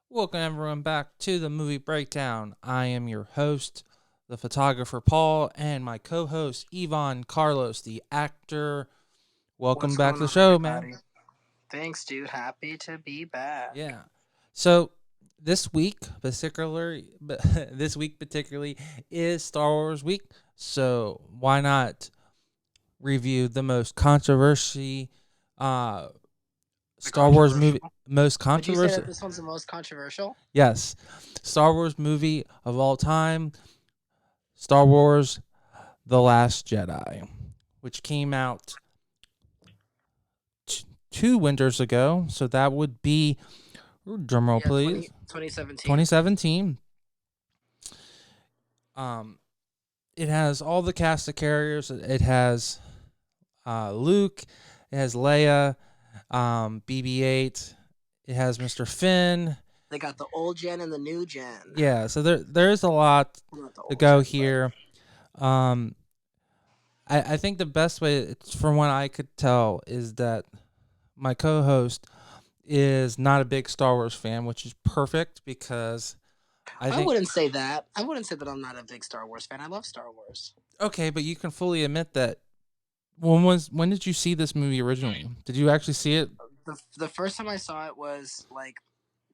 Welcome everyone back to the movie breakdown. I am your host, the photographer Paul, and my co-host Yvonne Carlos, the actor. Welcome What's back going to the on, show, man. everybody? Thanks, dude. Happy to be back. Yeah. So this week, particularly, is Star Wars week. So why not review the most controversy, uh, The Star Wars movie, controversial. most Would you say controversy? that this one's the most controversial? Yes, Star Wars movie of all time. Star Wars The Last Jedi, which came out 2 winters ago. So that would be, drumroll Yeah, please, 2017. 2017. Um, it has all the cast of characters. It has Luke. It has Leia, BB-8. It has Mr. Finn. They got the old gen and the new gen. Yeah, so there is a lot Well, not the to old go gen, but here. Um, I think the best way, from what I could tell, is that my co-host is not a big Star Wars fan, which is perfect because I I think wouldn't say that. I wouldn't say that I'm not a big Star Wars fan. I love Star Wars. okay, but you can fully admit that when did you see this movie originally? Did you actually see it? The first time I saw it was like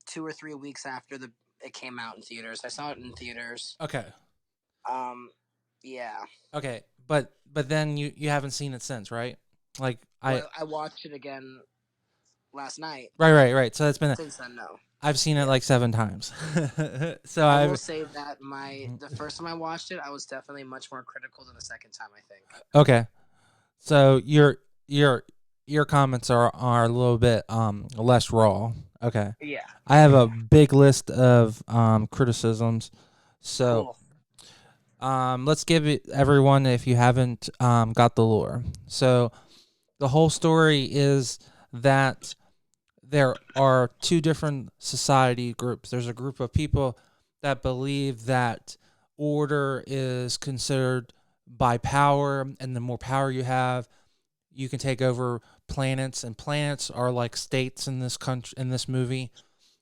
2 or 3 weeks after the it came out in theaters. I saw it in theaters. Okay. Um, yeah. Okay, but then you haven't seen it since, right? Like I Well, I watched it again last night. right. So it's been Since then, no. I've seen it Yeah. like 7 times. So I will I've say that the first time I watched it, I was definitely much more critical than the second time. I think. okay. So your your comments are a little bit less raw. Okay. Yeah. I have a big list of criticisms. So Cool. let's give it everyone if you haven't got the lore. So the whole story is that there are two different society groups. There's a group of people that believe that order is considered by power, and the more power you have, you can take over planets, and planets are like states in this country, in this movie,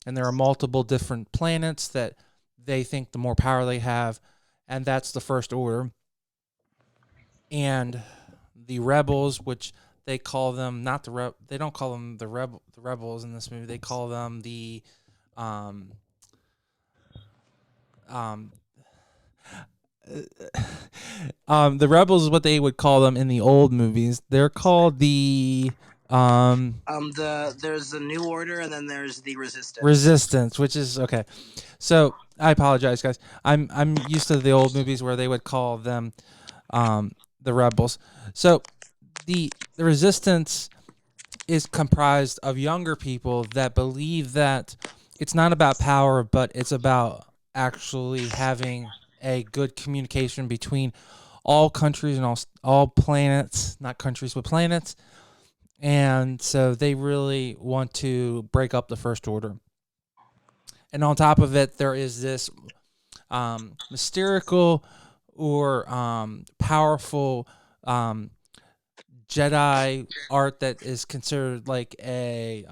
and there are multiple different planets that they think the more power they have, and that's the first order. And the rebels, which they call them not they don't call them the rebels in this movie. They call them um um the rebels is what they would call them in the old movies. They're called the There's the New Order, and then there's the Resistance. resistance, which is okay. So I apologize, guys. I'm used to the old movies where they would call them the rebels. So the resistance is comprised of younger people that believe that it's not about power, but it's about actually having a good communication between all countries and all planets, not countries but planets. And so they really want to break up the first order. And on top of it, there is this mystical or powerful Jedi art that is considered like a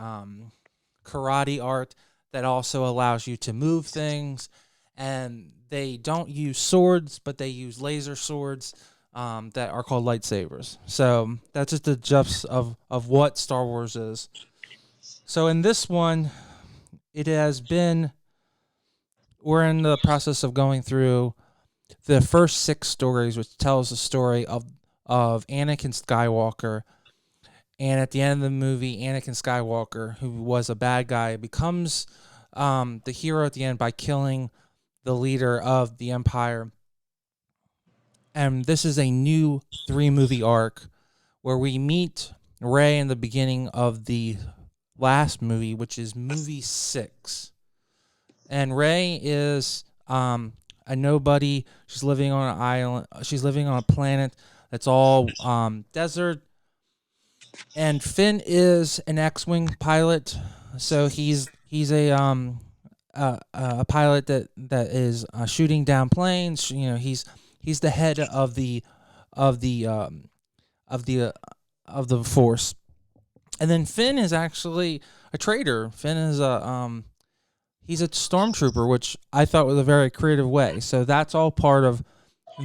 karate art that also allows you to move things. And they don't use swords, but they use laser swords that are called lightsabers. So that's just the gist of what Star Wars is. So in this one, it has been, we're in the process of going through the first 6 stories, which tells the story of Anakin Skywalker. And at the end of the movie, Anakin Skywalker, who was a bad guy, becomes the hero at the end by killing the leader of the Empire. And this is a new 3 movie arc where we meet Rey in the beginning of the last movie, which is movie 6. And Rey is a nobody. She's living on an island. She's living on a planet that's all desert. And Finn is an X-wing pilot, so he's a pilot that is shooting down planes. You know, he's the head of the um, of the uh, of the force. And then Finn is actually a traitor. Finn is a he's a stormtrooper, which I thought was a very creative way. So that's all part of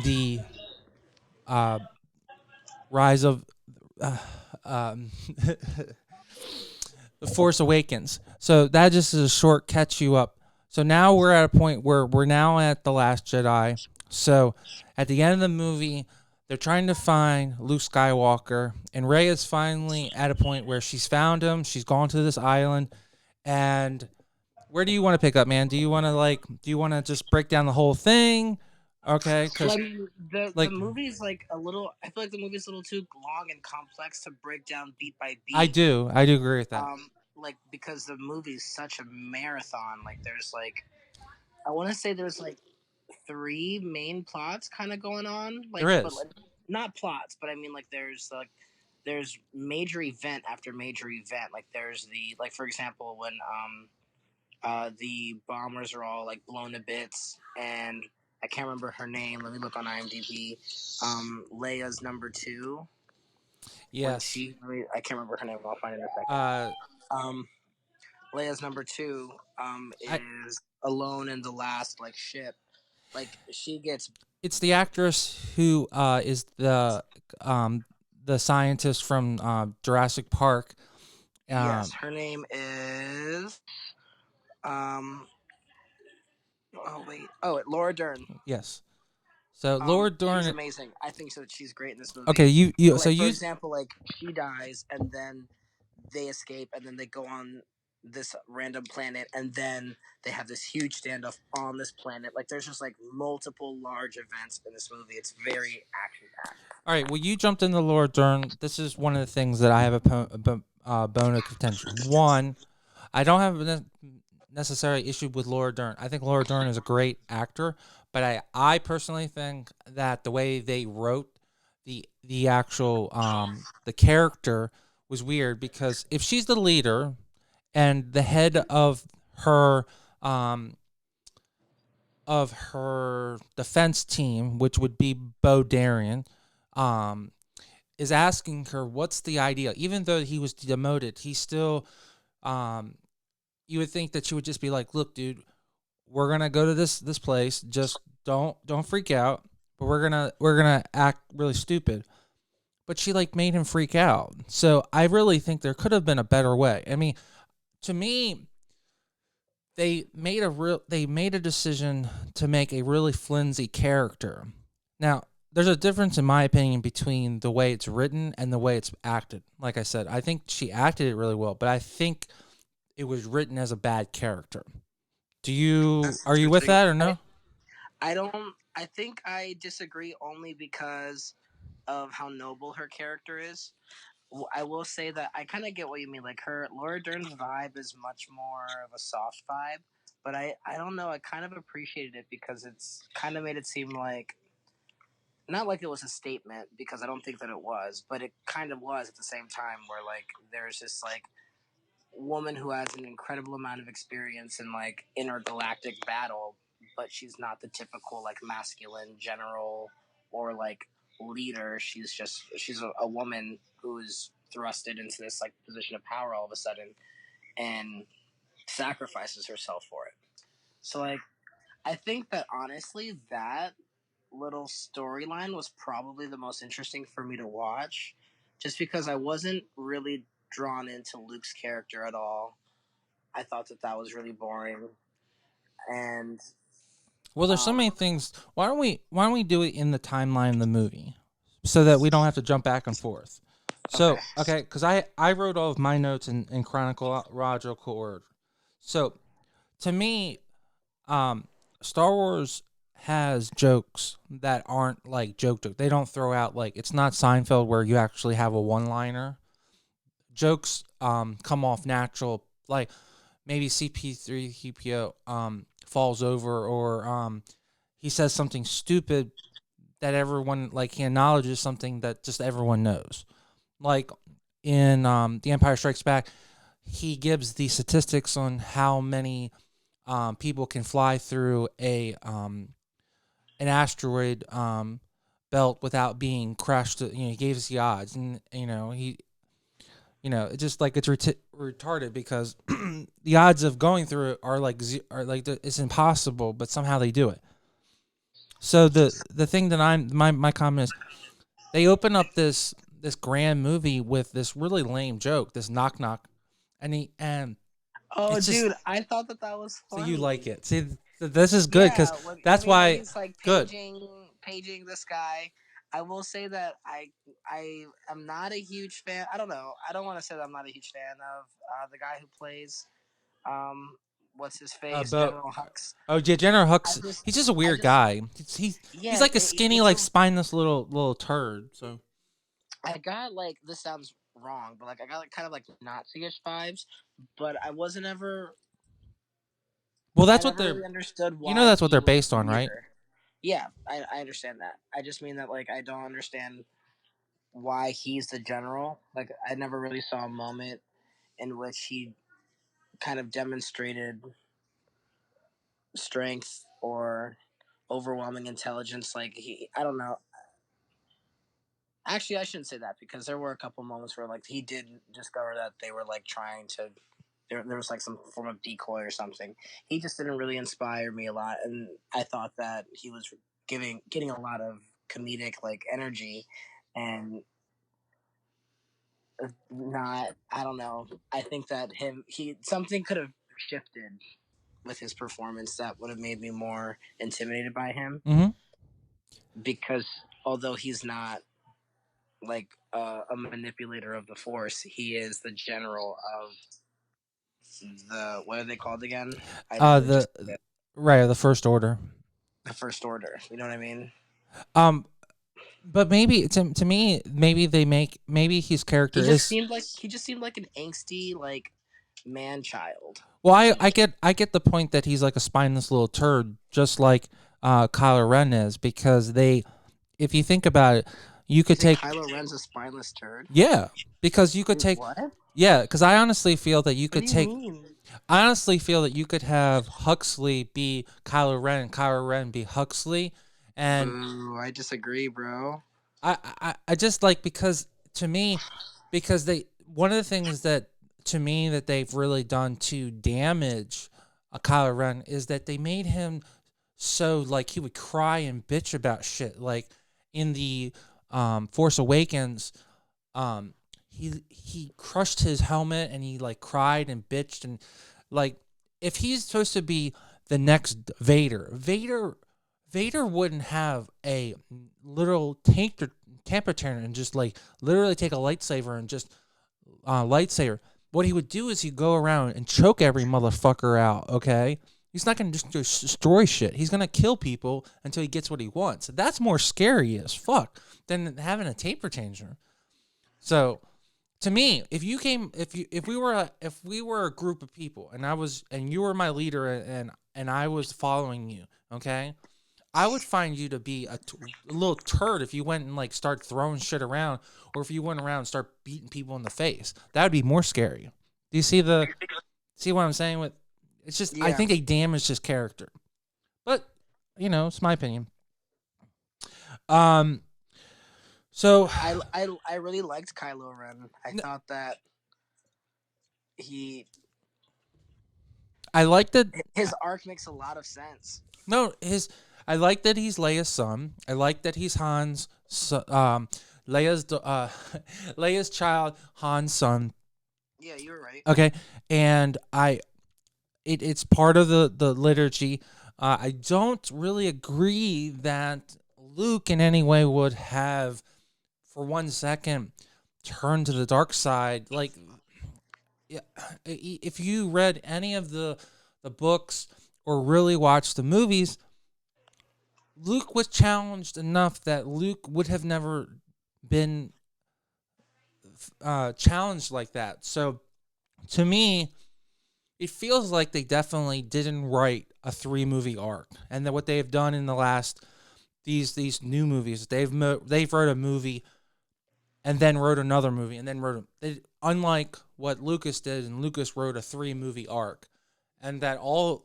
the uh, rise of uh, um, the Force Awakens. So that just is a short catch you up. So now we're at a point where we're now at the Last Jedi. So at the end of the movie, they're trying to find Luke Skywalker, and Rey is finally at a point where she's found him. She's gone to this island, and where do you want to pick up, man? Do you want to do you want to just break down the whole thing? Okay, Well, because I mean, the like movie's like a little. I feel like the movie's a little too long and complex to break down beat by beat. I do agree with that. Like because the movie's such a marathon. Like there's like I want to say there's like three main plots kind of going on. There Like, but is. like, not plots, but I mean there's major event after major event. Like there's the like for example when the bombers are all like blown to bits, and I can't remember her name. Let me look on IMDb. Leia's number two. When Yes. I can't remember her name. I'll find it in a second. Uh, Um, Leia's number two. I Is alone in the last like ship. Like she gets it's the actress who is um the scientist from Jurassic Park. yes. Um, Her name is um. Oh wait. Oh, Laura Dern. yes. So Laura She's Dern. amazing. I think so that she's great in this Okay, movie. you But so like for you example, like she dies and then they escape and then they go on this random planet and then they have this huge standoff on this planet. Like there's just like multiple large events in this movie. It's very action packed. all right. Well, you jumped into Laura Dern. This is one of the things that I have a bone of contention. One, I don't have a necessary issue with Laura Dern. I think Laura Dern is a great actor, but I personally think that the way they wrote the actual the character was weird because if she's the leader and the head um of her defense team, which would be Bo Darien, um, is asking her what's the idea. Even though he was demoted, he still um you would think that she would just be like, "Look, dude, we're gonna go to this place. Just don't freak out. But we're gonna act really stupid." But she like made him freak out. So I really think there could have been a better way. I mean, to me, they made a decision to make a really flimsy character. Now, there's a difference in my opinion between the way it's written and the way it's acted. Like I said, I think she acted it really well, but I think it was written as a bad character. That's Are you with interesting. that or no? I don't. I think I disagree only because of how noble her character is. I will say that I kind of get what you mean. Like her Laura Dern's vibe is much more of a soft vibe, but I don't know. I kind of appreciated it because it's kind of made it seem like not like it was a statement because I don't think that it was, but it kind of was at the same time where like there's this like woman who has an incredible amount of experience in like intergalactic battle, but she's not the typical like masculine general or like leader. She's a woman who's thrusted into this like position of power all of a sudden and sacrifices herself for it. So like I think that honestly that little storyline was probably the most interesting for me to watch just because I wasn't really drawn into Luke's character at all. I thought that that was really boring. And Well, there's so um, many things. Why don't we do it in the timeline of the movie so that we don't have to jump back and forth? okay, So, okay, because I wrote all of my notes in chronological order. So, to me, um, Star Wars has jokes that aren't like joke. They don't throw out like it's not Seinfeld where you actually have a one liner. Jokes come off natural, like maybe CP3 CPO falls over or he says something stupid that everyone like he acknowledges something that just everyone knows. Like in The Empire Strikes Back, he gives the statistics on how many people can fly through a an asteroid belt without being crushed. You know, he gave us the odds, and it's just like it's retarded because the odds of going through it are like it's impossible, but somehow they do it. So the thing that my comment is, they open up this grand movie with this really lame joke, this knock knock, and Oh, it's just dude, I thought that that was so you like funny. it. See, this is good because Yeah, when I that's mean when why he's like good. paging this guy, I will say that I am not a huge fan. I don't know. I don't want to say that I'm not a huge fan of the guy who plays um what's his face But General Hux. yeah, General I Hux, just he's just a I weird just guy. He's yeah, like a skinny, it's like a spineless little turd. So I got like this sounds wrong, but like I got like kind of like Nazi-ish vibes, but well, I that's what never they're really understood you know, why that's what he they're was based the on, right? leader. Yeah, I understand that. I just mean that like I don't understand why he's the general. Like I never really saw a moment in which he kind of demonstrated strength or overwhelming intelligence. Like I don't know. Actually, I shouldn't say that because there were a couple moments where like he did discover that they were like trying to. There was like some form of decoy or something. He just didn't really inspire me a lot, and I thought that he was getting a lot of comedic like energy, and not. I don't know. I think that he something could have shifted with his performance that would have made me more intimidated by him Mm-hmm. because although he's not like a manipulator of the force, he is the general of the what are they called again? I literally The just said it. right, the First Order. The first order. You know what I mean? Um, but maybe to me, maybe his character is He just seemed like an angsty like man child well. to I me. get the point that he's like a spineless little turd, just like Kylo Ren is, because if you think about it, you You could think take Kylo Ren's a spineless turd? yeah, because you could Dude, take what? yeah, because I honestly feel that you What could do you take. mean? I honestly feel that you could have Huxley be Kylo Ren and Kylo Ren be Huxley, and Boo! I disagree, bro. I just like because to me, because they one of the things that to me that they've really done to damage a Kylo Ren is that they made him so like he would cry and bitch about shit like in the Force Awakens. um he crushed his helmet and he like cried and bitched and like if he's supposed to be the next Vader wouldn't have a little temper tantrum and just like literally take a lightsaber and just lightsaber. What he would do is he'd go around and choke every motherfucker out. Okay, he's not gonna just destroy shit. He's gonna kill people until he gets what he wants. That's more scary as fuck than having a temper tantrum. So to me, if we were a group of people and you were my leader and I was following you, okay, I would find you to be a little turd if you went and like start throwing shit around, or if you went around and start beating people in the face. That would be more scary. Do you see what I'm saying? With it's just I Yeah, think they damaged his character, but it's my opinion. Um, so I really liked Kylo Ren. I thought that he I like that. his arc makes a lot of sense. No, I like that he's Leia's son. I like that he's Han's Leia's child, Han's son. Yeah, you're right. Okay, and it's part of the liturgy. I don't really agree that Luke in any way would have, for 1 second, turned to the dark side. Like, yeah, if you read any of the books or really watched the movies, Luke was challenged enough that Luke would have never been challenged like that. So to me, it feels like they definitely didn't write a 3 movie arc, and that what they have done in the last these new movies, they've wrote a movie and then wrote another movie and then unlike what Lucas did, and Lucas wrote a 3 movie arc, and that all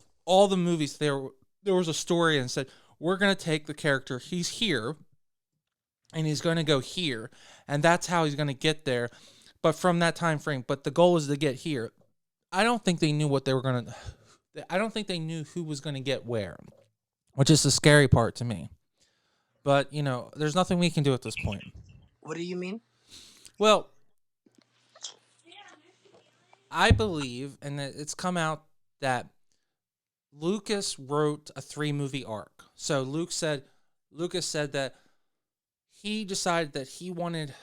the movies there was a story and said we're gonna take the character he's here and he's gonna go here and that's how he's gonna get there, but from that time frame. But the goal is to get here. I don't think they knew what they were gonna. I don't think they knew who was gonna get where, which is the scary part to me. But there's nothing we can do at this point. What do you mean? Well, I believe, and it's come out that Lucas wrote a 3-movie arc. So Lucas said that he decided that he wanted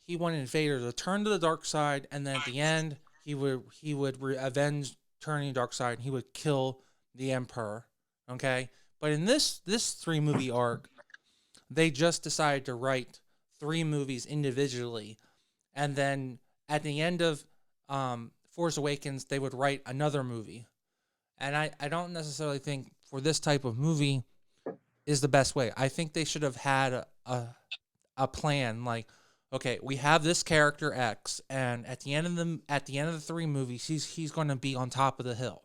Vader to turn to the dark side, and then at the end he would avenge turning dark side, and he would kill the Emperor. Okay, but in this 3-movie arc, they just decided to write 3 movies individually, and then at the end of Force Awakens, they would write another movie. And I don't necessarily think for this type of movie is the best way. I think they should have had a plan like, okay, we have this character X, and at the end of the 3 movies, he's going to be on top of the hill.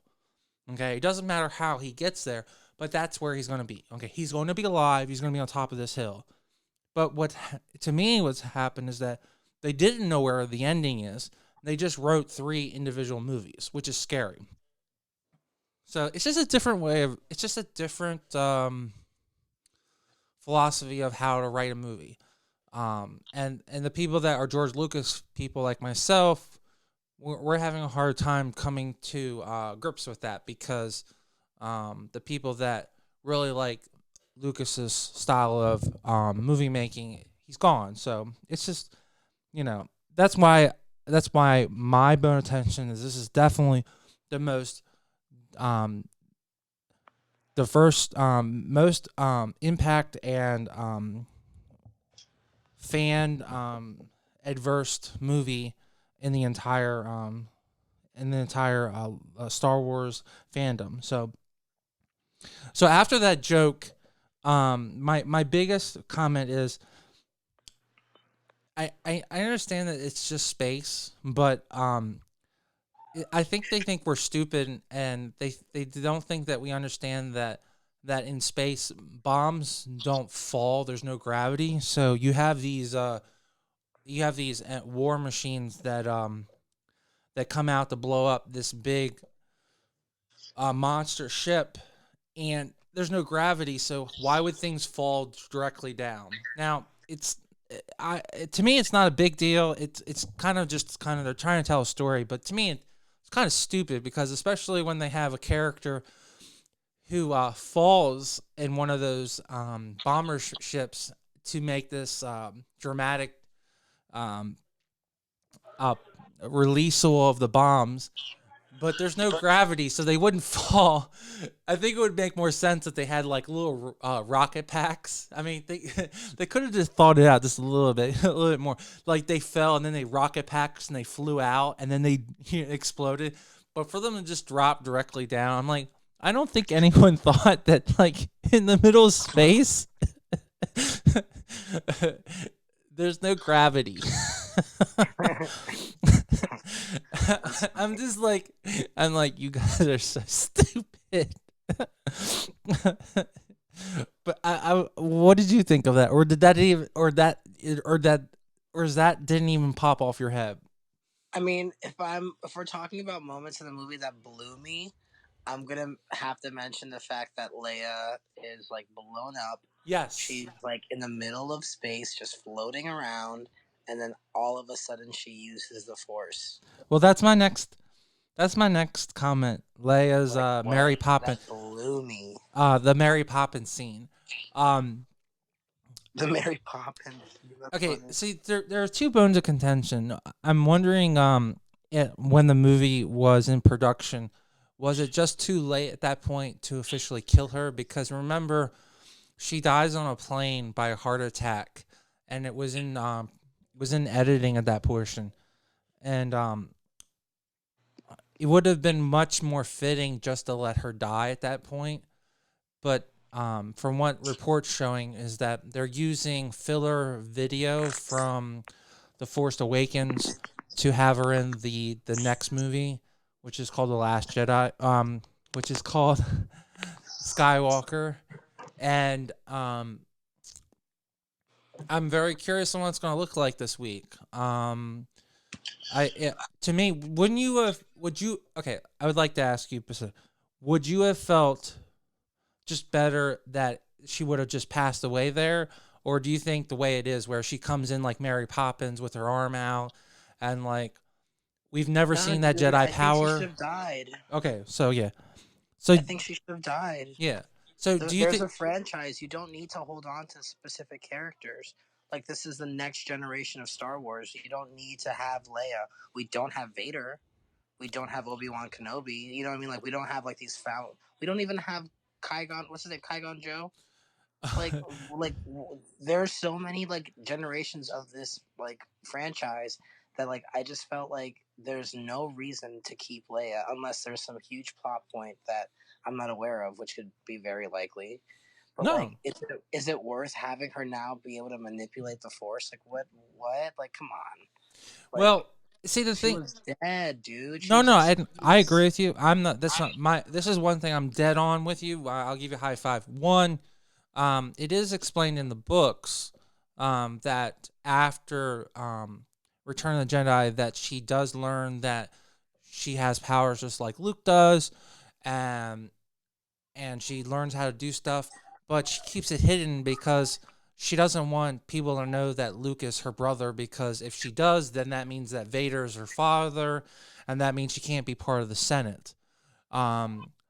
Okay, it doesn't matter how he gets there, but that's where he's going to be. Okay, he's going to be alive. He's going to be on top of this hill. But to me, what's happened is that they didn't know where the ending is. They just wrote 3 individual movies, which is scary. So it's just a different way of. It's just a different philosophy of how to write a movie. And the people that are George Lucas people like myself, we're having a hard time coming to grips with that because the people that really like Lucas's style of movie making, he's gone. So it's just that's why my bone attention is this is definitely the most the first most impact and fan adverse movie in the entire Star Wars fandom. So after that joke, my biggest comment is I understand that it's just space, but I think they think we're stupid, and they don't think that we understand that in space bombs don't fall. There's no gravity, so you have these war machines that come out to blow up this big monster ship, and there's no gravity. So why would things fall directly down? Now to me it's not a big deal. It's kind of they're trying to tell a story, but to me it's kind of stupid because especially when they have a character who falls in one of those bomber ships to make this dramatic um, uh, releasal of the bombs, but there's no gravity, so they wouldn't fall. I think it would make more sense if they had like little rocket packs. I mean, they could have just thought it out just a little bit, a little bit more. Like they fell and then they rocket packs and they flew out and then they exploded. But for them to just drop directly down, I'm like, I don't think anyone thought that like in the middle of space, there's no gravity. I'm like, you guys are so stupid. But what did you think of that? Or did that even, or is that didn't even pop off your head? I mean, if we're talking about moments in the movie that blew me, I'm gonna have to mention the fact that Leia is like blown up. Yes. She's like in the middle of space, just floating around, and then all of a sudden she uses the Force. Well, that's my next comment. Leia's Like Mary what? Poppins, That blew me. the Mary Poppins scene. Um, The Mary Poppins. That's okay, funny. see, there are 2 bones of contention. I'm wondering, when the movie was in production, was it just too late at that point to officially kill her? Because remember, she dies on a plane by a heart attack, and it was in editing at that portion, and it would have been much more fitting just to let her die at that point. But from what reports showing is that they're using filler video from The Force Awakens to have her in the next movie, which is called The Last Jedi, which is called Skywalker, and I'm very curious on what it's going to look like this week. To me, wouldn't you have? Would you? Okay, I would like to ask you, would you have felt just better that she would have just passed away there, or do you think the way it is, where she comes in like Mary Poppins with her arm out, and like we've never No, seen that dude, Jedi I think she should power? have died. Okay, so yeah, so I think she should have died. yeah, so do you There's think? a franchise. You don't need to hold on to specific characters. Like, this is the next generation of Star Wars. You don't need to have Leia. We don't have Vader. We don't have Obi-Wan Kenobi. You know what I mean? Like, we don't have like these found. We don't even have Qui-Gon. What's his name? Qui-Gon Joe. like there's so many like generations of this like franchise that like I just felt like there's no reason to keep Leia unless there's some huge plot point that I'm not aware of, which could be very likely. But like, No, is it worth having her now be able to manipulate the Force? Like, what? Like, come on. Like, well, see the she thing. was dead, dude. She No, was no, just. I agree with you. I'm not. That's not my. This is one thing I'm dead on with you. I'll give you a high five. One, it is explained in the books, that after Return of the Jedi, that she does learn that she has powers just like Luke does, and she learns how to do stuff, but she keeps it hidden because she doesn't want people to know that Luke is her brother, because if she does, then that means that Vader is her father, and that means she can't be part of the Senate.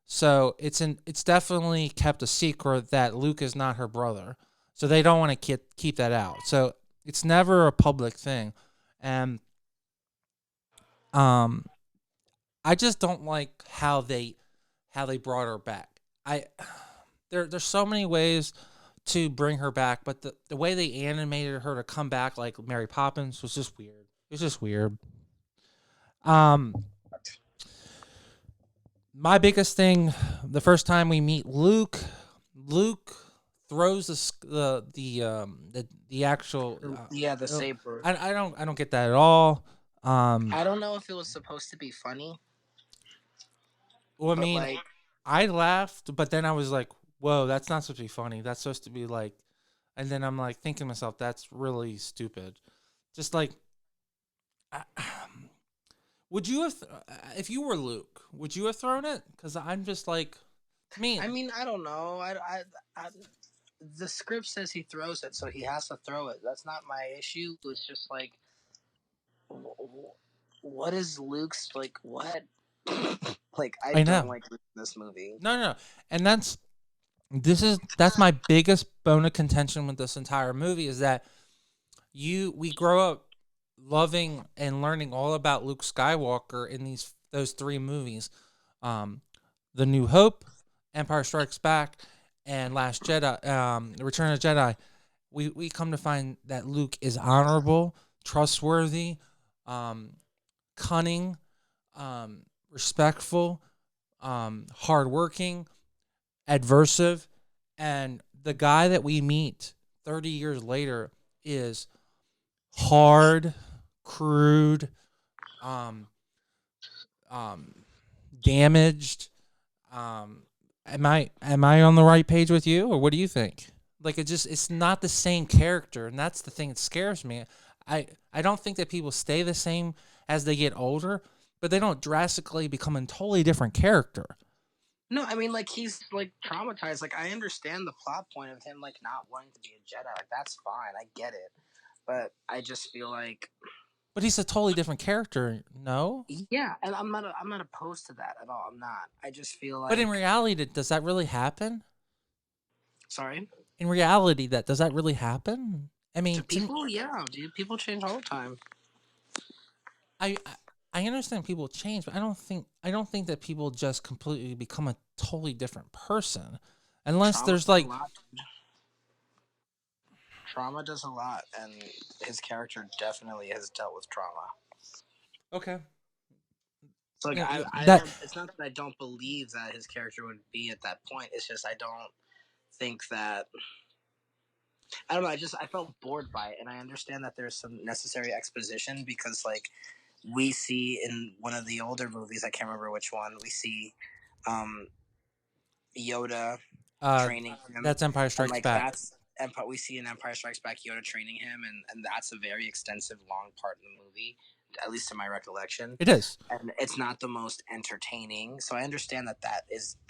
So it's definitely kept a secret that Luke is not her brother. So they don't want to keep that out. So it's never a public thing, and um, I just don't like how they brought her back. I there's so many ways to bring her back, but the way they animated her to come back like Mary Poppins was just weird. It was just weird. Um, my biggest thing, the first time we meet Luke, Luke throws the actual. Yeah, the saber. I don't get that at all. I don't know if it was supposed to be funny, Well, I but mean, like, I laughed, but then I was like, "Whoa, that's not supposed to be funny. That's supposed to be like," and then I'm like thinking to myself, "That's really stupid." Just like, would you have, if you were Luke, would you have thrown it? Because I'm just like, to me, I mean, I don't know. I the script says he throws it, so he has to throw it. That's not my issue. It's just like, what is Luke's like? What? Like, I I don't know. like this movie. No, no, no. And that's my biggest bone of contention with this entire movie is that we grow up loving and learning all about Luke Skywalker in those three movies, um, The New Hope, Empire Strikes Back, and Last Jedi, Return of the Jedi. We come to find that Luke is honorable, trustworthy, um, cunning, respectful, hardworking, adversive, and the guy that we meet 30 years later is hard, crude, um, um, damaged. Am I on the right page with you, or what do you think? Like it's not the same character, and that's the thing that scares me. I don't think that people stay the same as they get older, but they don't drastically become a totally different character. No, I mean, like, he's like traumatized. Like, I understand the plot point of him like not wanting to be a Jedi. Like, that's fine. I get it. But I just feel like, But he's a totally different character, no? yeah, and I'm not opposed to that at all. I'm not. I just feel But in like, reality, does that really happen? sorry. In reality, that does that really happen? I To mean, people, yeah, dude, people change all the time. I I understand people change, but I don't think that people just completely become a totally different person, unless Trauma there's does a like lot. Trauma does a lot, and his character definitely has dealt with trauma. okay, So like, you know, I that don't. It's not that I don't believe that his character would be at that point. It's just I don't think that. I don't know. I felt bored by it, and I understand that there's some necessary exposition because like we see in one of the older movies, I can't remember which one. We see um, Yoda uh training him, that's Empire and Strikes like Back. that's Empire. We see in Empire Strikes Back Yoda training him, and that's a very extensive, long part in the movie at least in my recollection, It is. and it's not the most entertaining. So I understand that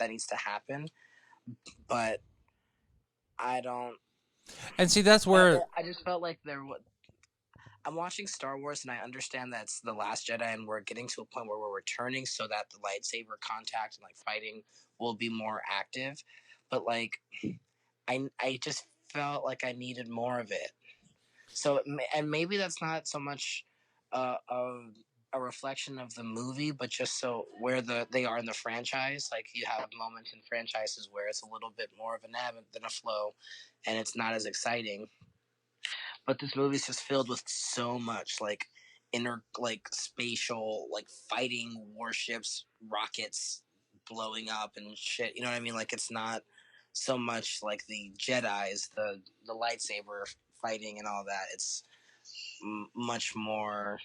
needs to happen, but I don't. And see, that's where I just felt like I'm watching Star Wars and I understand that's the Last Jedi and we're getting to a point where we're returning so that the lightsaber contact and like fighting will be more active, but like I just felt like I needed more of it. So and maybe that's not so much of a reflection of the movie, but just so where they are in the franchise. Like you have moments in franchises where it's a little bit more of an ebb than a flow, and it's not as exciting. But this movie's just filled with so much like inner like spatial like fighting warships, rockets blowing up and shit. You know what I mean? Like it's not so much like the Jedi's, the lightsaber fighting and all that. It's much more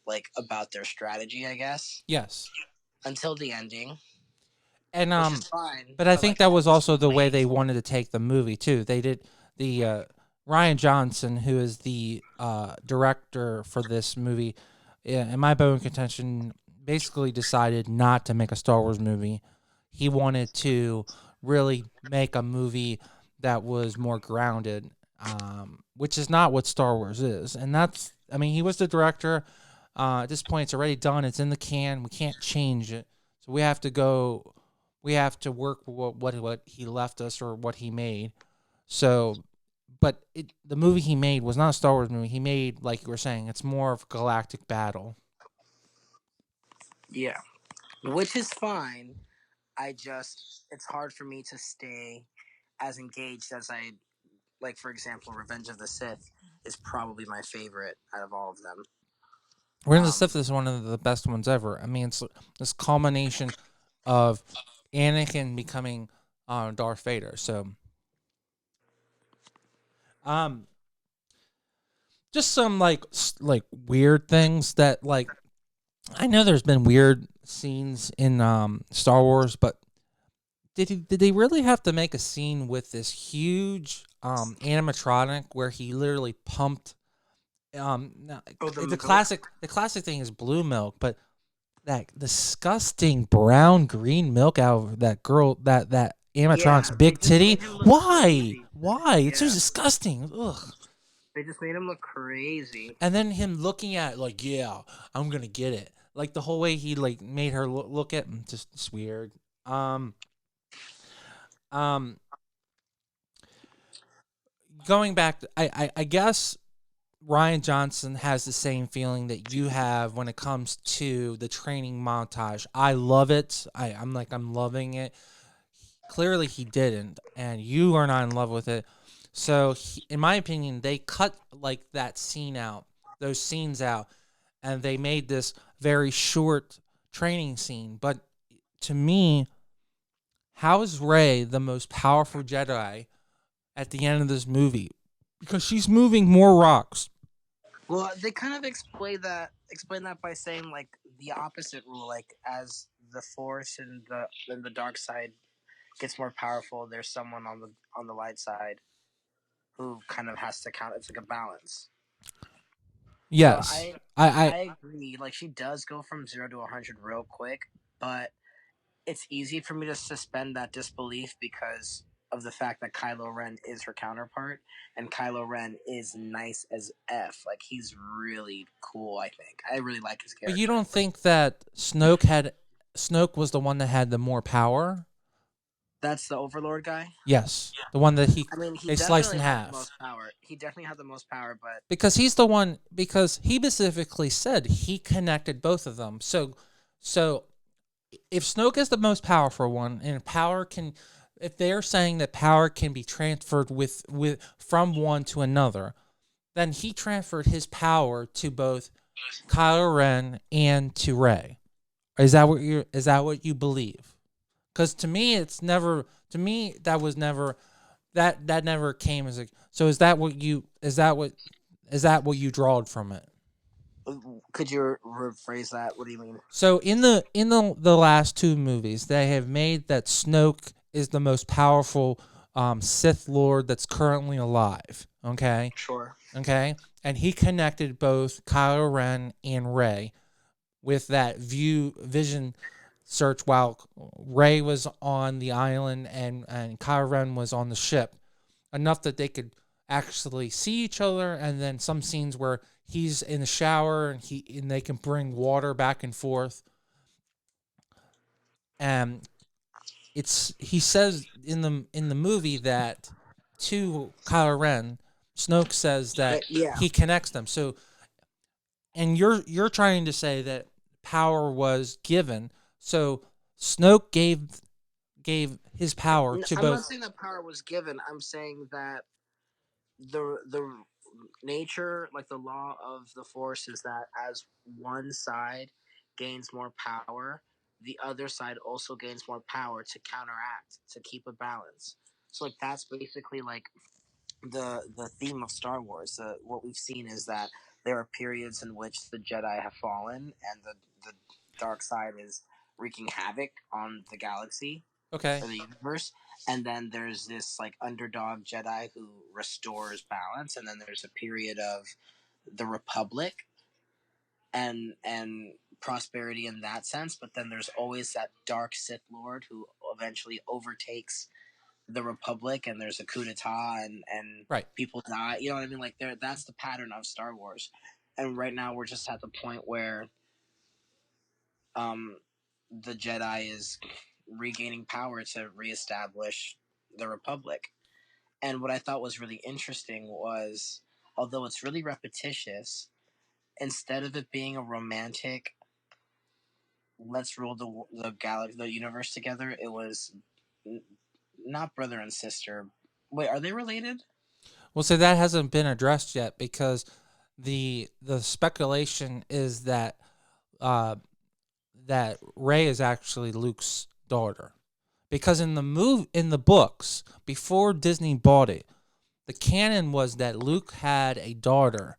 like about their strategy, I guess, yes. until the ending, And which is fine. but I But think like that it was ends also too the way late. they wanted to take the movie too. They did the Ryan Johnson, who is the director for this movie, in my bone contention, basically decided not to make a Star Wars movie. He wanted to really make a movie that was more grounded, which is not what Star Wars is. And that's, I mean, he was the director. At this point, it's already done. It's in the can. We can't change it. So we have to work with what he left us or what he made. So, but the movie he made was not a Star Wars movie. He made, like you were saying, it's more of a galactic battle. Yeah, which is fine. It's hard for me to stay as engaged as I like. For example, Revenge of the Sith is probably my favorite out of all of them. Revenge of the Um, Sith is one of the best ones ever. I mean, it's this culmination of Anakin becoming Darth Vader. So, um, just some like weird things that like I know there's been weird scenes in Star Wars, but did they really have to make a scene with this huge animatronic where he literally pumped oh, the the classic thing is blue milk, but that disgusting brown green milk out of that girl that animatronic's Yeah, they big just titty? made him look Why? crazy. Why? It's so Yeah, disgusting. Ugh. they just made him look crazy. And then him looking at it like, yeah, I'm gonna get it. Like the whole way he like made her look at him, just it's weird. Um, um, going back, I guess Ryan Johnson has the same feeling that you have when it comes to the training montage. I love it. I'm loving it. Clearly, he didn't, and you are not in love with it. So, in my opinion, they cut like that scene out, those scenes out, and they made this very short training scene. But to me, how is Rey the most powerful Jedi at the end of this movie? Because she's moving more rocks. Well, they kind of explain that by saying like the opposite rule. Like as the Force and the dark side gets more powerful, there's someone on the light side who kind of has to count. It's like a balance. So Yes, I I agree. Like she does go from 0 to 100 real quick, but it's easy for me to suspend that disbelief because of the fact that Kylo Ren is her counterpart, and Kylo Ren is nice as f. Like he's really cool. I think I really like his But you character. don't think that Snoke was the one that had the more power? That's the Overlord guy. Yes, the one that I mean, he they sliced definitely in had the half. most power. He definitely had the most power, but Because he's the one, because he specifically said he connected both of them. So if Snoke is the most powerful one, and power can, if they're saying that power can be transferred with from one to another, then he transferred his power to both Kylo Ren and to Rey. Is that what you believe? Because to me, it's never. To me, that was never. That never came as a. So is that what you drawed from it? could you rephrase that? What do you mean? So in the last two movies, they have made that Snoke is the most powerful Sith Lord that's currently alive. Okay, Sure. Okay, and he connected both Kylo Ren and Rey with that vision search while Rey was on the island and Kylo Ren was on the ship, enough that they could actually see each other. And then some scenes where he's in the shower and they can bring water back and forth. And he says in the movie that to Kylo Ren, Snoke says that Yeah. he connects them. So, and you're trying to say that power was given. So Snoke gave his power to I'm not both. saying that power was given. I'm saying that the nature, like the law of the force, is that as one side gains more power, the other side also gains more power to counteract, to keep a balance. So like that's basically like the theme of Star Wars. What we've seen is that there are periods in which the Jedi have fallen and the dark side is wreaking havoc on the galaxy Okay, or the universe. And then there's this like underdog Jedi who restores balance, and then there's a period of the Republic and prosperity in that sense. But then there's always that dark Sith Lord who eventually overtakes the Republic, and there's a coup d'état, and right. people die. You know what I mean? Like there, that's the pattern of Star Wars. And right now we're just at the point where um, the Jedi is regaining power to reestablish the Republic. And what I thought was really interesting was, although it's really repetitious, instead of it being a romantic, let's rule the galaxy, the universe together, it was not brother and sister. Wait, are they related? Well, so that hasn't been addressed yet because the speculation is uh, that Rey is actually Luke's daughter. Because in the books before Disney bought it, the canon was that Luke had a daughter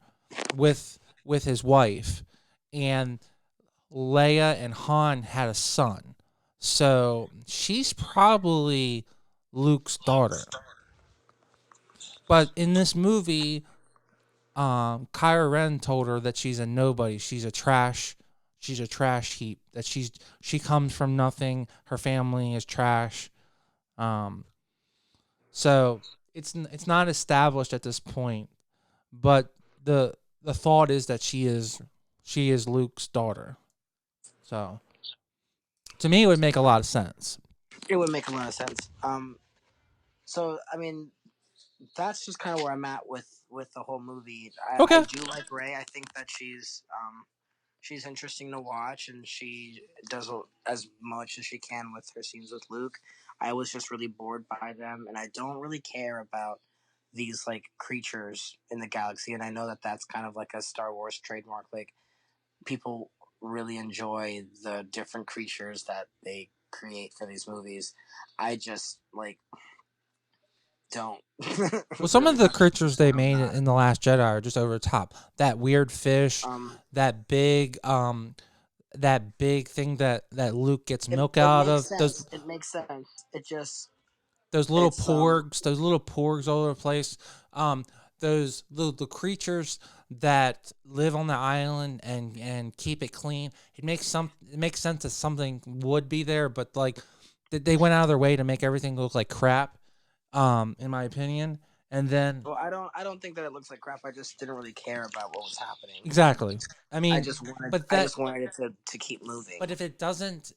with his wife, and Leia and Han had a son. So she's probably Luke's daughter. But in this movie, Kyra Ren told her that she's a nobody. She's a trash heap. That she comes from nothing. Her family is trash. Um, so it's not established at this point, but the thought is that she is Luke's daughter. So to me, it would make a lot of sense. It would make a lot of sense. So I mean, that's just kind of where I'm at with the whole movie. I Okay. do like Ray. I think that she's interesting to watch, and she does as much as she can with her scenes with Luke. I was just really bored by them, and I don't really care about these like creatures in the galaxy. And I know that that's kind of like a Star Wars trademark. Like people really enjoy the different creatures that they create for these movies. I just like don't Well, some of really the have a creatures they fan of made that. in the Last Jedi are just over the top. That weird fish, Um, that big thing that Luke gets milk it out makes of. sense. It makes sense. It just it's Those little porgs all over the place. Um, those the creatures that live on the island and keep it clean. It makes sense that something would be there, but like they went out of their way to make everything look like crap. In my opinion, and then well, I don't think that it looks like crap. I just didn't really care about what was happening. exactly. I mean, but I that just wanted it to keep moving. but if it doesn't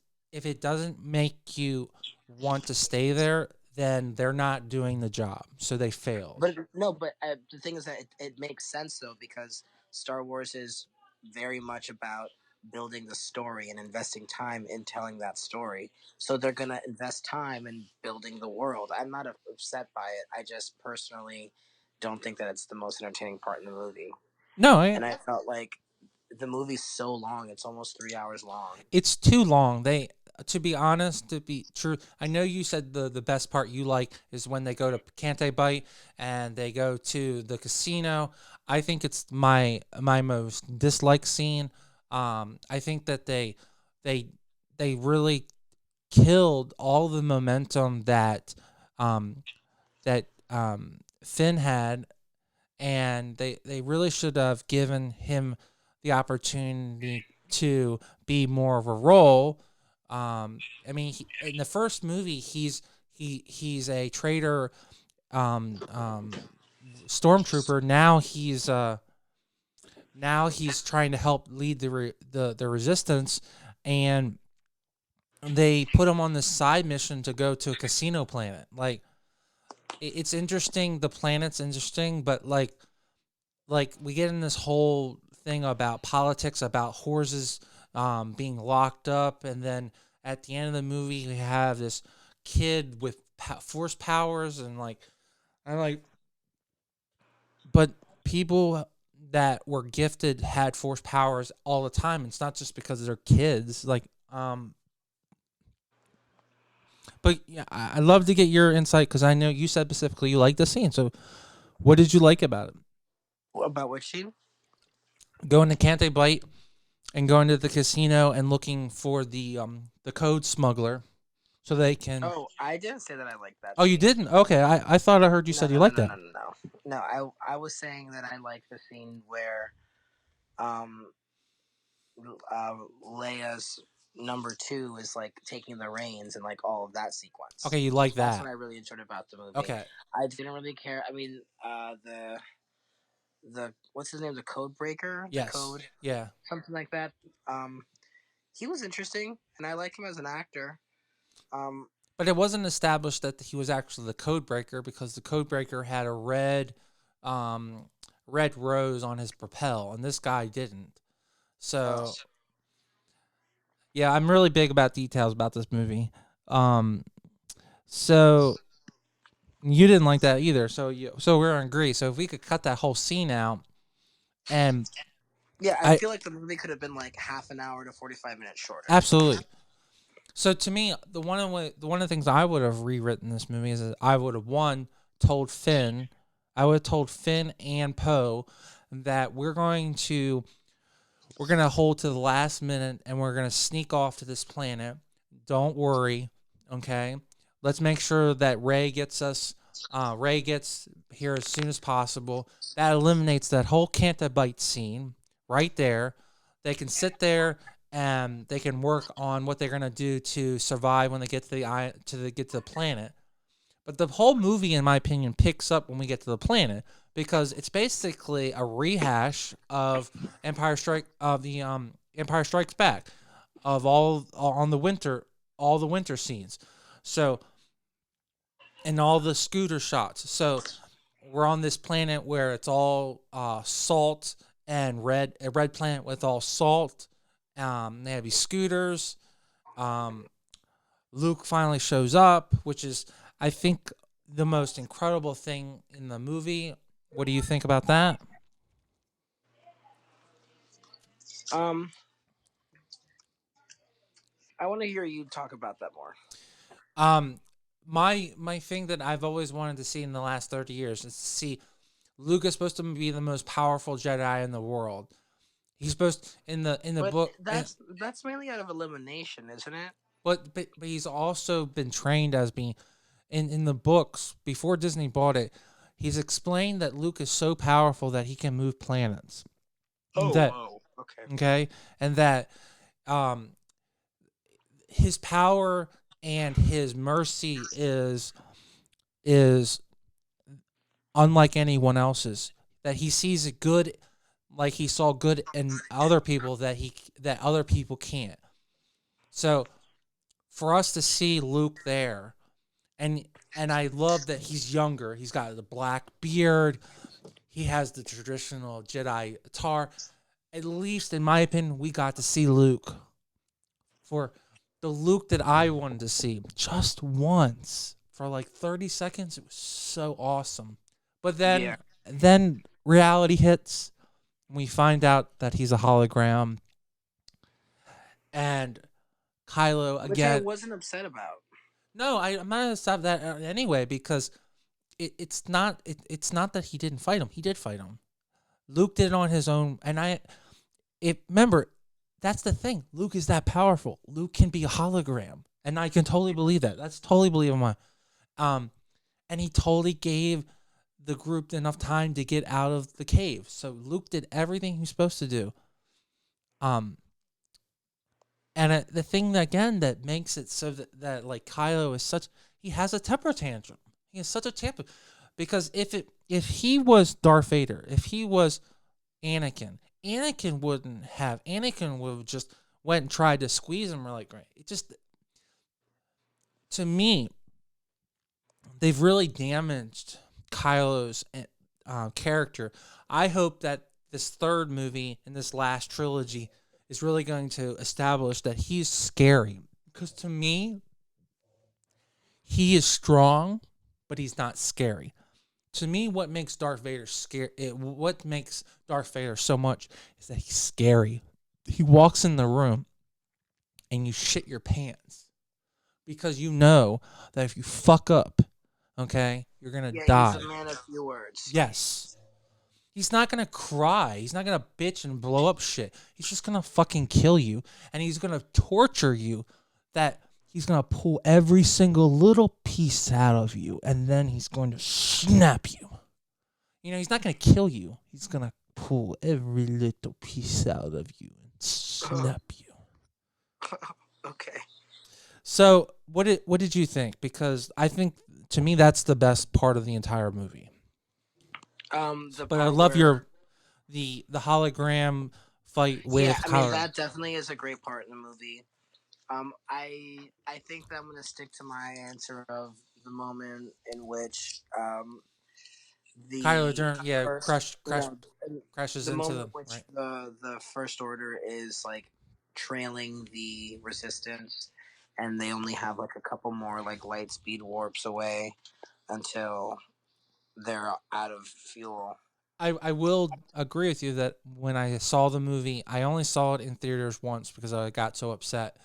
make you want to stay there, then they're not doing the job. So they failed. No, but the thing is that it makes sense though because Star Wars is very much about building the story and investing time in telling that story. So they're gonna invest time in building the world. I'm not upset by it. I just personally don't think that it's the most entertaining part in the movie. No, And I felt like the movie's so long; it's almost 3 hours long. it's too long. They to be honest, to be true, I know you said the best part you like is when they go to Cante Bite and they go to the casino. I think it's my most disliked scene. I think that they they really killed all the momentum that um, Finn had and they really should have given him the opportunity to be more of a role. I mean, in the first movie, he's a traitor, um, um, stormtrooper. Now he's trying to help lead the resistance, and they put him on this side mission to go to a casino planet. Like, it's interesting. The planet's interesting, but like we get in this whole thing about politics, about horses being locked up, and then at the end of the movie we have this kid with force powers, and like I'm like, but people that were gifted had force powers all the time. It's not just because they're kids. But yeah, I love to get your insight because I know you said specifically you like the scene. So what did you like about it? About which scene? Going to Can't They Bite and going to the casino and looking for the code smuggler so they can. Oh, I didn't say that I liked that Oh, you scene. didn't? Okay, I thought I heard you No, said you no, no, liked no, that. no, no, no. No, I was saying that I like the scene where um Leia's number two is like taking the reins and like all of that sequence. Okay, you like That's that. what I really enjoyed about the movie. Okay, I didn't really care. I mean, the what's his name? The code breaker, the yes, code, yeah. something like that. Um, he was interesting, and I like him as an actor. Um, But it wasn't established that he was actually the code breaker because the code breaker had a um, red rose on his propel, and this guy didn't. oh, So yeah, I'm really big about details about this movie. Um, so you didn't like that either. So we're in agree. So if we could cut that whole scene out, and yeah, I I feel like the movie could have been like half an hour to 45 minutes shorter. absolutely. So to me, the one of the things I would have rewritten this movie is that I would have told Finn, I would have told Finn and Poe that we're gonna hold to the last minute and we're gonna sneak off to this planet. Don't worry, okay. Let's make sure that Ray gets here as soon as possible. That eliminates that whole Cantabite scene right there. They can sit there and they can work on what they're gonna do to survive when they get to the planet. But the whole movie, in my opinion, picks up when we get to the planet because it's basically a rehash of Empire Strikes Back of all the winter scenes. So and all the scooter shots. So we're on this planet where it's all salt and a red planet with all salt. They have these scooters. Um, Luke finally shows up, which is, I think, the most incredible thing in the movie. What do you think about that? Um, I want to hear you talk about that more. Um, my thing that I've always wanted to see in the last 30 years is to see Luke is supposed to be the most powerful Jedi in the world. He's supposed in the But book, that's mainly out of elimination, isn't it? but he's also been trained as being in the books before Disney bought it. He's explained that Luke is so powerful that he can move planets. Oh, That oh, okay. okay, and that um his power and his mercy is unlike anyone else's. That he sees a good, like he saw good in other people that other people can't. So for us to see Luke there, and I love that he's younger. He's got the black beard. He has the traditional Jedi attire. At least, in my opinion, we got to see Luke for the Luke that I wanted to see just once for like 30 seconds. It was so awesome. But Yeah, then reality hits. We find out that he's a hologram, and Kylo which I again. wasn't upset about. No, I'm not gonna stop that anyway because it's not that he didn't fight him. He did fight him. Luke did it on his own, and remember that's the thing. Luke is that powerful. Luke can be a hologram, and I can totally believe that. That's totally believable. Um, and he totally gave the group enough time to get out of the cave. So Luke did everything he was supposed to do. Um, and the thing that, again, that makes it so that like Kylo is such, he has a temper tantrum. He has such a temper because if he was Darth Vader, if he was Anakin, Anakin would have just went and tried to squeeze him really great. It just, to me, they've really damaged Kylo's character. I hope that this third movie in this last trilogy is really going to establish that he's scary. Because to me, he is strong, but he's not scary. To me, what makes Darth Vader scary, what makes Darth Vader so much is that he's scary. He walks in the room and you shit your pants because you know that if you fuck up, okay, you're gonna Yeah, he's die. a man of few words. Yes. He's not gonna cry. He's not gonna bitch and blow up shit. He's just gonna fucking kill you, and he's gonna torture you. That he's gonna pull every single little piece out of you, and then he's going to snap you. You know, he's not gonna kill you. He's gonna pull every little piece out of you and snap you. Okay. So, what did you think? Because I think, to me, that's the best part of the entire movie. The But I part love where, the hologram fight yeah, with I mean Kylo. that definitely is a great part in the movie. I think that I'm gonna stick to my answer of the moment in which Kylo the Durn, yeah, first, crashes the into moment in them, which right? the first order is like trailing the resistance, and they only have like a couple more like light speed warps away until they're out of fuel. I will agree with you that when I saw the movie, I only saw it in theaters once because I got so upset.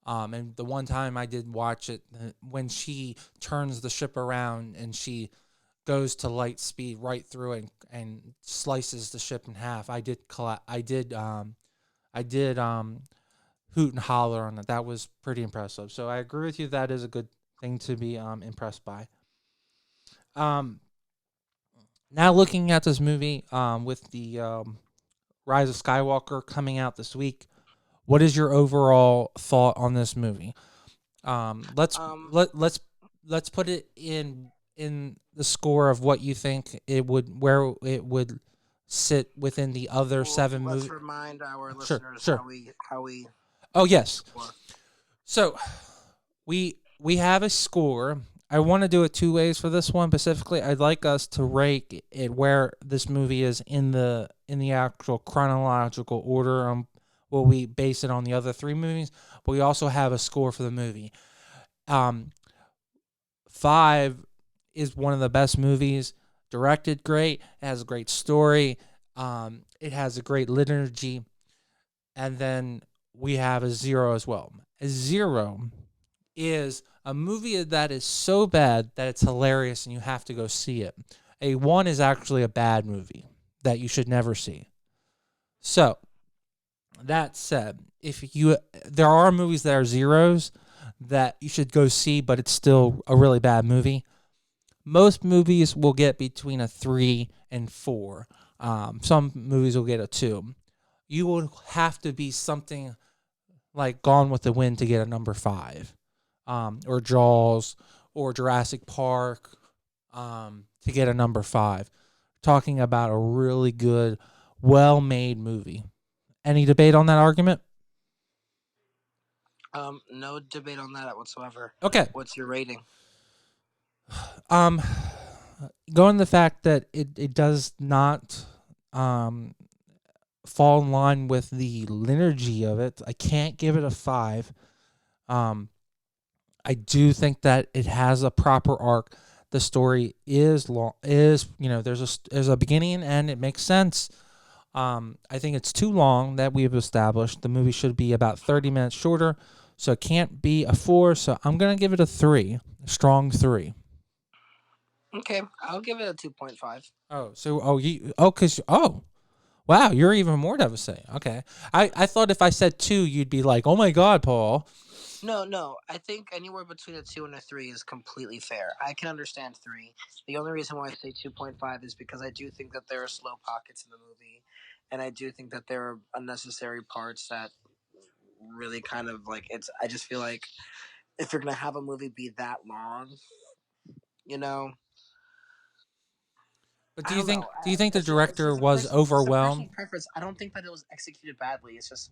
And the one time I did watch it, when she turns the ship around and she goes to light speed right through it and slices the ship in half, I did hoot and holler on it. That was pretty impressive. So I agree with you. That is a good thing to be impressed by. Um, Now looking at this movie, with the Rise of Skywalker coming out this week, what is your overall thought on this movie? Let's Um, let's put it in the score of what you think it would, where it would sit within the other well, seven let's movies. remind our Sure, listeners sure. how we Oh yes. score. So we have a score. I want to do it two ways for this one specifically. I'd like us to rate it where this movie is in the actual chronological order. Will we base it on the other three movies? But we also have a score for the movie. Um, 5 is one of the best movies. Directed great. It has a great story. It has a great liturgy. And then we have a 0 as well. A 0 is a movie that is so bad that it's hilarious and you have to go see it. A 1 is actually a bad movie that you should never see. So, that said, if you there are movies that are zeros that you should go see, but it's still a really bad movie. Most movies will get between a 3 and 4. Some movies will get a 2. You will have to be something like Gone with the Wind to get a number 5, or Jaws, or Jurassic Park, to get a number 5. Talking about a really good, well-made movie. Any debate on that argument? No debate on that whatsoever. Okay. What's your rating? Um, Going the fact that it does not fall in line with the liturgy of it, I can't give it a 5. Um, I do think that it has a proper arc. The story is long. There's a beginning and end. It makes sense. I think it's too long that we've established. The movie should be about 30 minutes shorter, so it can't be a 4. So I'm gonna give it a 3, a strong 3. Okay, I'll give it a 2.5. Oh, so cause Wow, you're even more devastating. Okay. I thought if I said 2, you'd be like, oh my God, Paul. No, no. I think anywhere between a 2 and a 3 is completely fair. I can understand 3. The only reason why I say 2.5 is because I do think that there are slow pockets in the movie, and I do think that there are unnecessary parts that really kind of like it's. I just feel like if you're gonna have a movie be that long, you know, But I don't know. do you think the It's director just was it's a overwhelmed? personal preference. I don't think that it was executed badly. It's just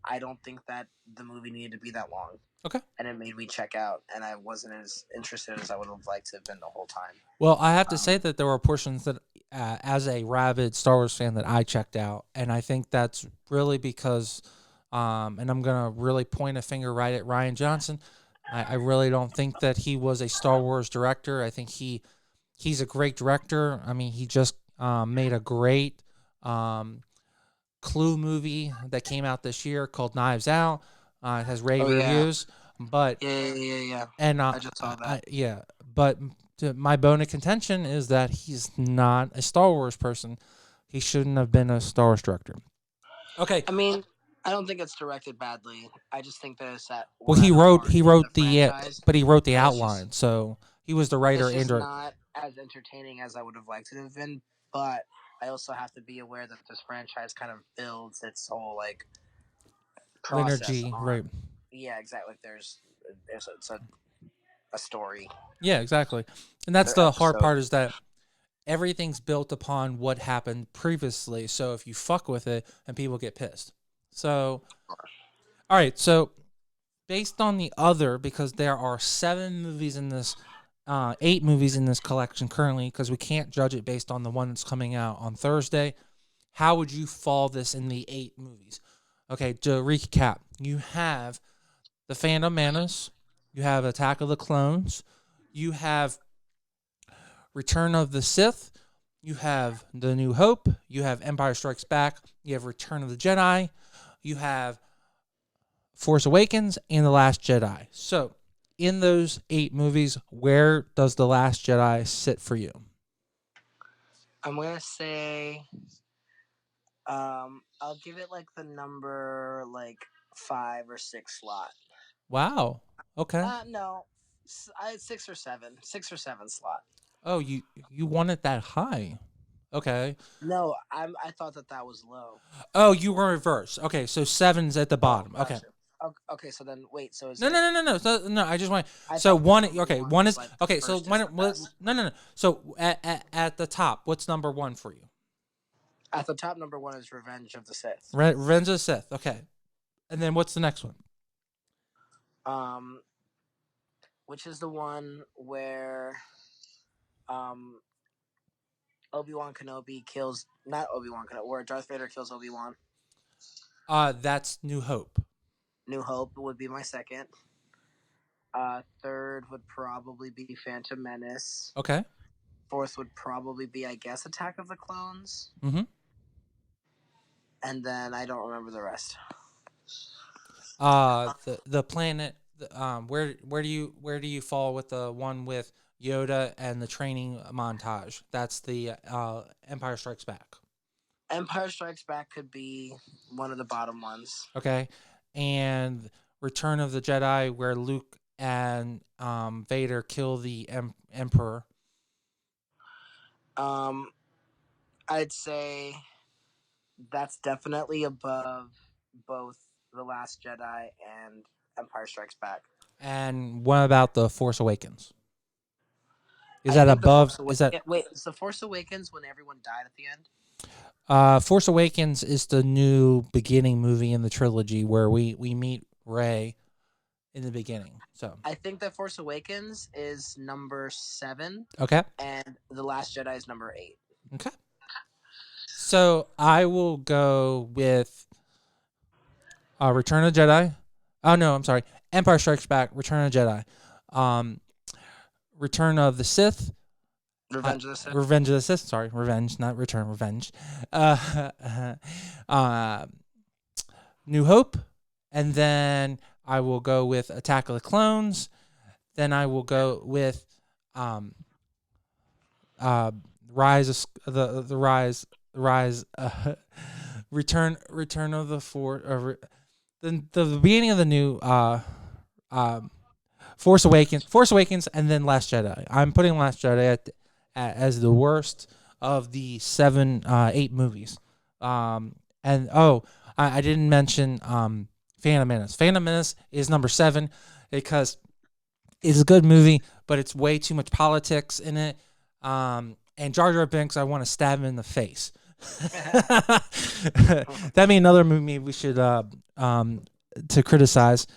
I don't think that the movie needed to be that long, Okay. and it made me check out, and I wasn't as interested as I would have liked to have been the whole time. Well, I have to say Um, that there were portions that, as a rabid Star Wars fan, that I checked out, and I think that's really because, and I'm gonna really point a finger right at Ryan Johnson. I really don't think that he was a Star Wars director. I think he's a great director. I mean, he just made a great um, Clue movie that came out this year called Knives Out. It has rave oh yeah, reviews, but yeah. and I just saw that. yeah, but my bone of contention is that he's not a Star Wars person. He shouldn't have been a Star Wars director. Okay, I mean, I don't think it's directed badly. I just think that it's that well we're at a part he in the wrote the franchise but he wrote the that it's just outline, so he was the writer it's and just director. not as entertaining as I would have liked it to have been. But I also have to be aware that this franchise kind of builds its whole like process Linergy, on. right? Yeah, exactly. There's a story. Yeah, exactly. And that's Their the hard episode. part is that everything's built upon what happened previously. So if you fuck with it, and people get pissed. So all right, so based on the other, because there are 7 movies in this, 8 movies in this collection currently, because we can't judge it based on the one that's coming out on Thursday. How would you fall this in the 8 movies? Okay, to recap, you have the Phantom Menace, you have Attack of the Clones, you have Return of the Sith, you have The New Hope, you have Empire Strikes Back, you have Return of the Jedi, you have Force Awakens, and The Last Jedi. So, in those 8 movies, where does The Last Jedi sit for you? I'm gonna say, I'll give it like the number like 5 or 6 slot. Wow. Okay. No, 6 or 7, 6 or 7 slot. Oh, you want it that high. Okay. No, I thought that that was low. Oh, you were reverse. Okay, so 7's at the Oh, bottom. Okay. gotcha. Okay, so then wait. So is No, it? no, no, no, no. No, I just want. I So thought that one. number Okay, one one was is like okay. So first is the best. no, no, no. So at the top, what's number 1 for you? At the top, number one is Revenge of the Sith. Revenge of the Sith. Okay, and then what's the next one? Um, which is the one where um Obi-Wan Kenobi kills not Obi-Wan Kenobi, where Darth Vader kills Obi-Wan. That's New Hope. New Hope would be my second. Third would probably be Phantom Menace. Okay. Fourth would probably be, I guess, Attack of the Clones. Mm-hmm. And then I don't remember the rest. The planet. Where do you fall with the one with Yoda and the training montage? That's the Empire Strikes Back. Empire Strikes Back could be one of the bottom ones. Okay, and Return of the Jedi, where Luke and Vader kill the Emperor. Um, I'd say that's definitely above both The Last Jedi and Empire Strikes Back. And what about the Force Awakens? Is I that think the above? Force Is that Awakens. Wait, is the Force Awakens when everyone died at the end? Force Awakens is the new beginning movie in the trilogy where we meet Rey in the beginning. So I think that Force Awakens is number 7, okay, and The Last Jedi is number 8. okay. So I will go with Return of the Jedi. Oh no, I'm sorry. Empire Strikes Back, Return of the Jedi, um, Return of the Sith, Revenge of the Sith. Revenge of the Sith. Sorry, Revenge, not Return. Revenge. Uh, uh, New Hope, and then I will go with Attack of the Clones. Then I will go with um, uh, Rise of the Rise Return of the Force, the beginning of the new um, Force Awakens, and then Last Jedi. I'm putting Last Jedi as the worst of the 8 movies. And I didn't mention Phantom Menace. Phantom Menace is number 7 because it's a good movie, but it's way too much politics in it. And Jar Jar Binks, I want to stab him in the face. That'd be another movie we should to criticize.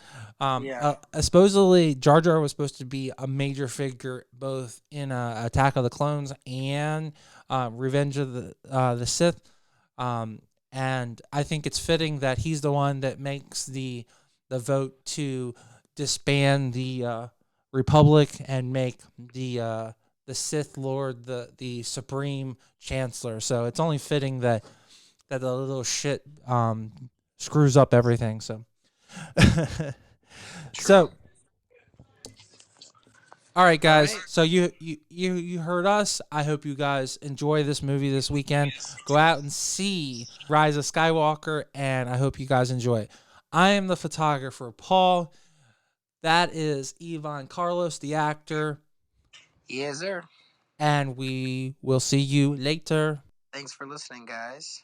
Yeah. Supposedly, Jar Jar was supposed to be a major figure both in Attack of the Clones and Revenge of the Sith. And I think it's fitting that he's the one that makes the vote to disband the Republic and make the Sith Lord the supreme chancellor. So it's only fitting that the little shit screws up everything. So, True. so all right, All guys. right. So you heard us. I hope you guys enjoy this movie this weekend. Go out and see Rise of Skywalker, and I hope you guys enjoy it. I am the photographer, Paul. That is Ivan Carlos, the actor, Yes, sir. and we will see you later. Thanks for listening, guys.